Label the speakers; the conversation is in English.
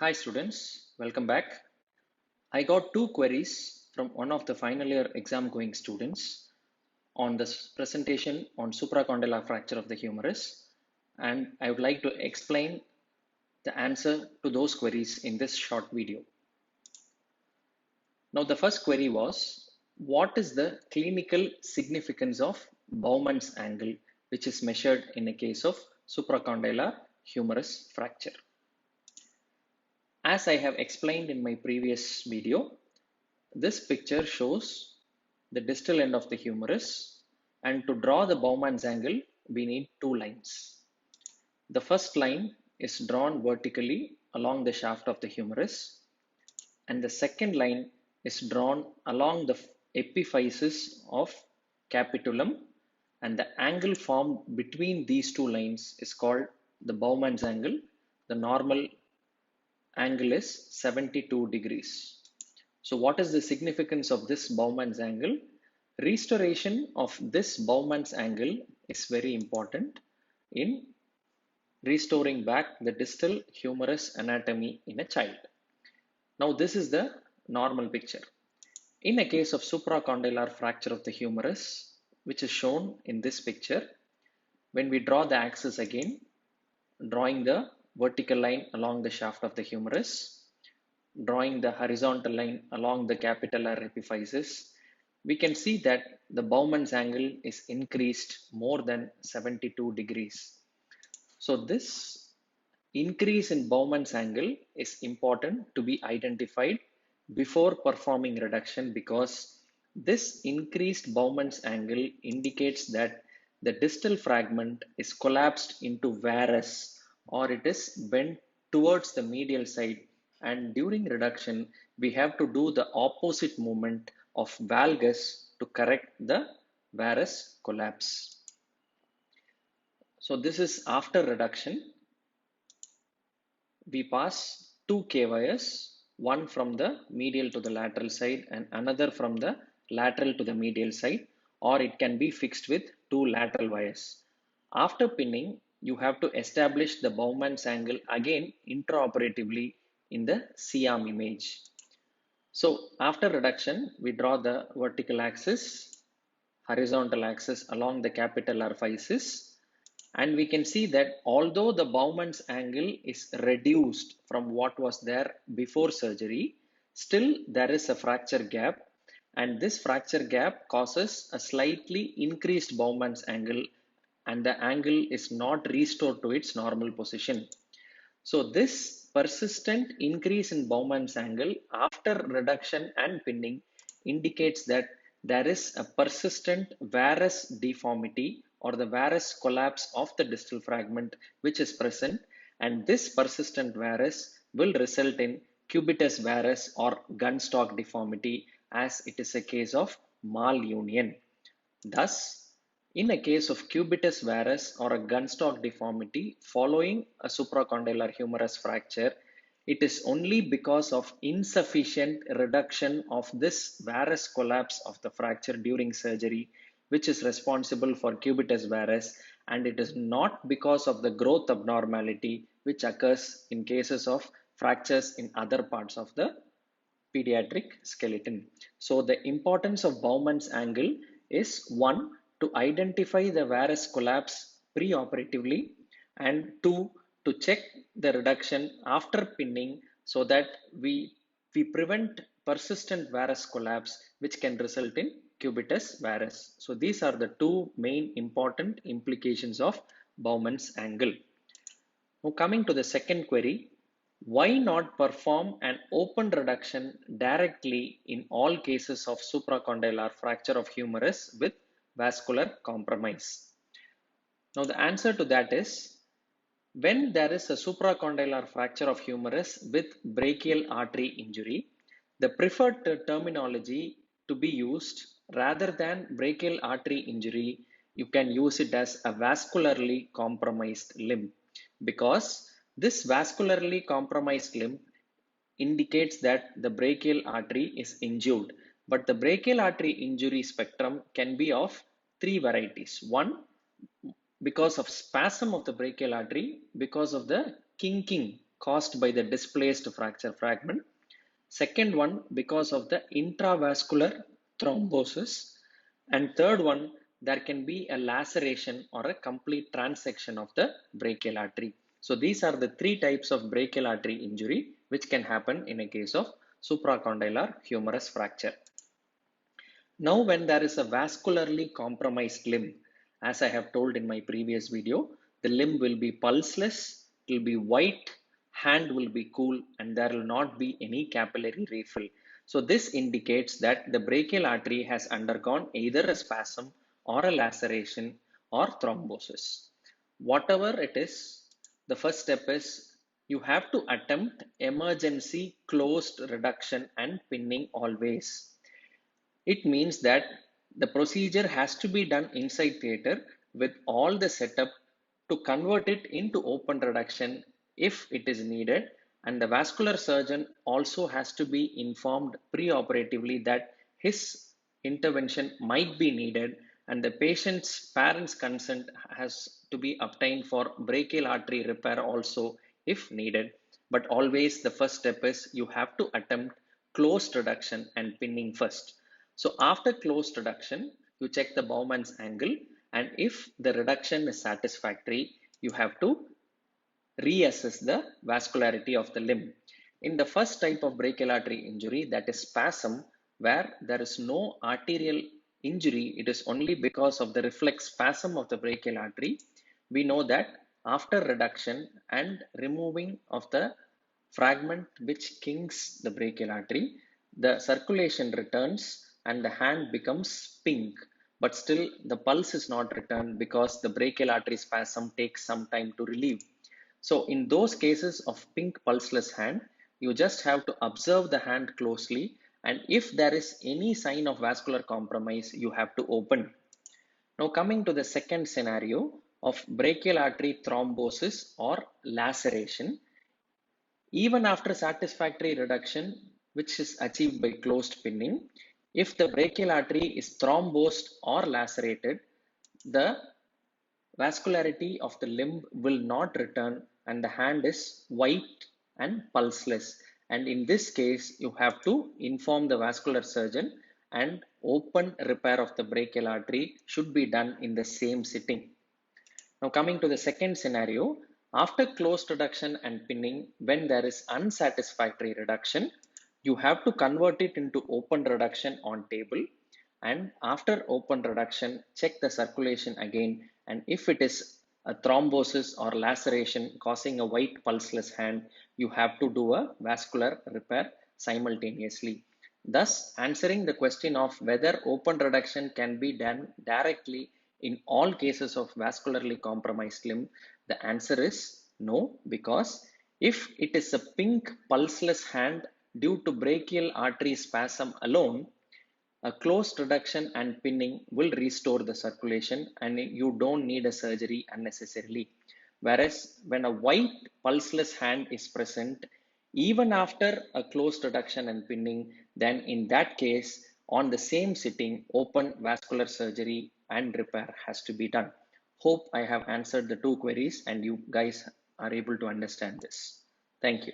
Speaker 1: Hi students, welcome back. I got two queries from one of the final year exam going students on this presentation on supracondylar fracture of the humerus, and I would like to explain the answer to those queries in this short video. Now the first query was, what is the clinical significance of Bowman's angle which is measured in a case of supracondylar humerus fracture? As I have explained in my previous video, this picture shows the distal end of the humerus, and to draw the Bowman's angle, we need two lines. The first line is drawn vertically along the shaft of the humerus, and the second line is drawn along the epiphysis of capitulum, and the angle formed between these two lines is called the Bowman's angle. The normal angle is 72 degrees. So what is the significance of this Bowman's angle? Restoration of this Bowman's angle is very important in restoring back the distal humerus anatomy in a child. Now this is the normal picture. In a case of supracondylar fracture of the humerus, which is shown in this picture, when we draw the axis again, drawing the vertical line along the shaft of the humerus, drawing the horizontal line along the capitellar epiphysis, we can see that the Bowman's angle is increased more than 72 degrees. So this increase in Bowman's angle is important to be identified before performing reduction, because this increased Bowman's angle indicates that the distal fragment is collapsed into varus, or it is bent towards the medial side, and during reduction we have to do the opposite movement of valgus to correct the varus collapse. So this is after reduction. We pass two K wires, one from the medial to the lateral side and another from the lateral to the medial side, or it can be fixed with two lateral wires. After pinning, you have to establish the Bowman's angle again intraoperatively in the C-arm image. So after reduction, we draw the vertical axis, horizontal axis along the capitellar physis, and we can see that although the Bowman's angle is reduced from what was there before surgery, still there is a fracture gap, and this fracture gap causes a slightly increased Bowman's angle, and the angle is not restored to its normal position. So this persistent increase in Bowman's angle after reduction and pinning indicates that there is a persistent varus deformity or the varus collapse of the distal fragment which is present, and this persistent varus will result in cubitus varus or gunstock deformity, as it is a case of malunion. Thus, in a case of cubitus varus or a gunstock deformity following a supracondylar humerus fracture, it is only because of insufficient reduction of this varus collapse of the fracture during surgery which is responsible for cubitus varus, and it is not because of the growth abnormality which occurs in cases of fractures in other parts of the pediatric skeleton. So the importance of Bowman's angle is, one, to identify the varus collapse preoperatively, and two, to check the reduction after pinning so that we prevent persistent varus collapse which can result in cubitus varus. So these are the two main important implications of Bowman's angle. Now coming to the second query, why not perform an open reduction directly in all cases of supracondylar fracture of humerus with vascular compromise? Now the answer to that is, when there is a supracondylar fracture of humerus with brachial artery injury, the preferred terminology to be used, rather than brachial artery injury, you can use it as a vascularly compromised limb, because this vascularly compromised limb indicates that the brachial artery is injured. But the brachial artery injury spectrum can be of three varieties. One, because of spasm of the brachial artery, because of the kinking caused by the displaced fracture fragment. Second one, because of the intravascular thrombosis. And third one, there can be a laceration or a complete transection of the brachial artery. So these are the three types of brachial artery injury which can happen in a case of supracondylar humerus fracture. Now, when there is a vascularly compromised limb, as I have told in my previous video, the limb will be pulseless, it will be white, hand will be cool, and there will not be any capillary refill. So this indicates that the brachial artery has undergone either a spasm or a laceration or thrombosis. Whatever it is, the first step is you have to attempt emergency closed reduction and pinning always. It means that the procedure has to be done inside theater with all the setup to convert it into open reduction if it is needed, and the vascular surgeon also has to be informed preoperatively that his intervention might be needed, and the patient's parents' consent has to be obtained for brachial artery repair also if needed. But always the first step is you have to attempt closed reduction and pinning first. So after closed reduction, you check the Bowman's angle, and if the reduction is satisfactory, you have to reassess the vascularity of the limb. In the first type of brachial artery injury, that is spasm, where there is no arterial injury, it is only because of the reflex spasm of the brachial artery. We know that after reduction and removing of the fragment which kinks the brachial artery, the circulation returns and the hand becomes pink, but still the pulse is not returned because the brachial artery spasm takes some time to relieve. So in those cases of pink pulseless hand, you just have to observe the hand closely, and if there is any sign of vascular compromise, you have to open. Now coming to the second scenario of brachial artery thrombosis or laceration, even after satisfactory reduction, which is achieved by closed pinning, if the brachial artery is thrombosed or lacerated, the vascularity of the limb will not return and the hand is white and pulseless. And in this case, you have to inform the vascular surgeon, and open repair of the brachial artery should be done in the same sitting. Now coming to the second scenario, after closed reduction and pinning, when there is unsatisfactory reduction, you have to convert it into open reduction on table, and after open reduction, check the circulation again, and if it is a thrombosis or laceration causing a white pulseless hand, you have to do a vascular repair simultaneously. Thus, answering the question of whether open reduction can be done directly in all cases of vascularly compromised limb, the answer is no, because if it is a pink pulseless hand due to brachial artery spasm alone, a closed reduction and pinning will restore the circulation and you don't need a surgery unnecessarily. Whereas when a white pulseless hand is present, even after a closed reduction and pinning, then in that case, on the same sitting, open vascular surgery and repair has to be done. Hope I have answered the two queries and you guys are able to understand this. Thank you.